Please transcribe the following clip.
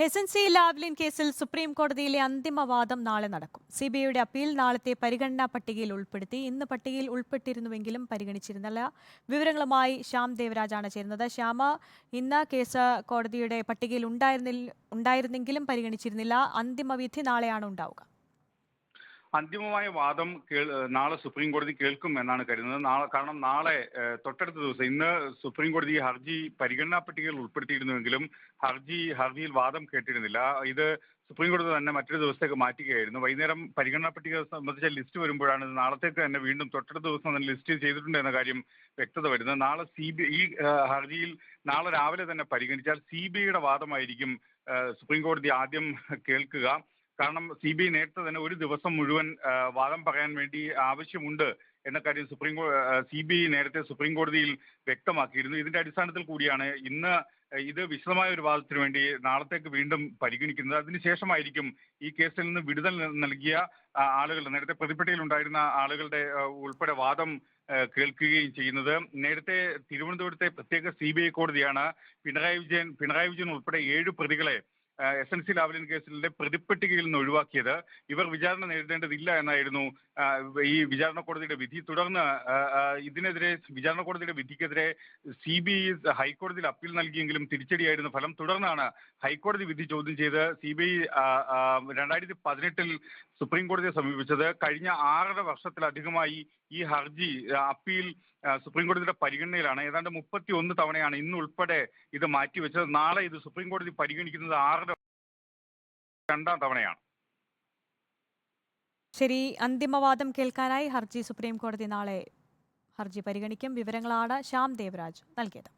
SNC Lavalin കേസിൽ supreme കോടതിയിലെ അന്തിമവാദം നാളെ നടക്കും. സിബിഐയുടെ അപ്പീൽ നാളത്തെ പരിഗണനാ പട്ടികയിൽ ഉൾപ്പെടുത്തി. ഇന്ന് പട്ടികയിൽ ഉൾപ്പെട്ടിരുന്നുവെങ്കിലും പരിഗണിച്ചിരുന്നില്ല. വിവരങ്ങളുമായി ശ്യാം ദേവരാജാണ് ചേരുന്നത്. ശ്യാമ, ഇന്ന് കേസ് കോടതിയുടെ പട്ടികയിൽ ഉണ്ടായിരുന്നെങ്കിലും പരിഗണിച്ചിരുന്നില്ല. അന്തിമവിധി നാളെയാണ് ഉണ്ടാവുക. അന്തിമമായ വാദം നാളെ സുപ്രീം കോടതി കേൾക്കും എന്നാണ് കരുതുന്നത്. കാരണം നാളെ തൊട്ടടുത്ത ദിവസം ഇന്ന് സുപ്രീം കോടതി ഹർജി പരിഗണനാ പട്ടികയിൽ ഉൾപ്പെടുത്തിയിരുന്നുവെങ്കിലും ഹർജിയിൽ വാദം കേട്ടിരുന്നില്ല. ഇത് സുപ്രീം കോടതി തന്നെ മറ്റൊരു ദിവസത്തേക്ക് മാറ്റുകയായിരുന്നു. വൈകുന്നേരം പരിഗണനാ പട്ടിക സംബന്ധിച്ച ലിസ്റ്റ് വരുമ്പോഴാണ് ഇത് നാളത്തേക്ക് തന്നെ വീണ്ടും തൊട്ടടുത്ത ദിവസം തന്നെ ലിസ്റ്റ് ചെയ്തിട്ടുണ്ട് എന്ന കാര്യം വ്യക്തത വരുന്നത്. നാളെ ഈ ഹർജിയിൽ നാളെ രാവിലെ തന്നെ പരിഗണിച്ചാൽ സിബിഐയുടെ വാദമായിരിക്കും സുപ്രീം കോടതി ആദ്യം കേൾക്കുക. കാരണം സിബിഐ നേരത്തെ തന്നെ ഒരു ദിവസം മുഴുവൻ വാദം പറയാൻ വേണ്ടി ആവശ്യമുണ്ട് എന്ന കാര്യം സിബിഐ നേരത്തെ സുപ്രീം കോടതിയിൽ വ്യക്തമാക്കിയിരുന്നു. ഇതിന്റെ അടിസ്ഥാനത്തിൽ കൂടിയാണ് ഇന്ന് ഇത് വിശദമായ ഒരു വാദത്തിന് വേണ്ടി നാളത്തേക്ക് വീണ്ടും പരിഗണിക്കുന്നത്. അതിനുശേഷമായിരിക്കും ഈ കേസിൽ നിന്ന് വിടുതൽ നൽകിയ ആളുകളുടെ, നേരത്തെ പ്രതിപ്പട്ടികയിൽ ഉണ്ടായിരുന്ന ആളുകളുടെ ഉൾപ്പെടെ വാദം കേൾക്കുകയും ചെയ്യുന്നത്. നേരത്തെ തിരുവനന്തപുരത്തെ പ്രത്യേക സിബിഐ കോടതിയാണ് പിണറായി വിജയൻ ഉൾപ്പെടെ 7 പ്രതികളെ എസ്എൻസി ലാവ്ലിൻ കേസിലെ പ്രതിപ്പട്ടികയിൽ നിന്ന് ഒഴിവാക്കിയത്. ഇവർ വിചാരണ നേരിടേണ്ടതില്ല എന്നായിരുന്നു ഈ വിചാരണ കോടതിയുടെ വിധി. തുടർന്ന് ഇതിനെതിരെ വിചാരണ കോടതിയുടെ വിധിക്കെതിരെ സിബിഐ ഹൈക്കോടതിയിൽ അപ്പീൽ നൽകിയെങ്കിലും തിരിച്ചടിയായിരുന്നു ഫലം. തുടർന്നാണ് ഹൈക്കോടതി വിധി ചോദ്യം ചെയ്ത് സിബിഐ 2018 സുപ്രീം കോടതിയെ സമീപിച്ചത്. കഴിഞ്ഞ 6.5 വർഷത്തിലധികമായി ഈ ഹർജി അപ്പീൽ സുപ്രീം കോടതിയുടെ പരിഗണനയിലാണ്. ഏതാണ്ട് 31 തവണയാണ് ഇന്നുൾപ്പെടെ ഇത് മാറ്റിവെച്ചത്. നാളെ ഇത് സുപ്രീം കോടതി പരിഗണിക്കുന്നത് 2ാം തവണയാണ്. ശരി, അന്തിമവാദം കേൾക്കാനായി സുപ്രീം കോടതി നാളെ ഹർജി പരിഗണിക്കും. വിവരങ്ങളാണ് ശ്യാം ദേവരാജ് നൽകിയത്.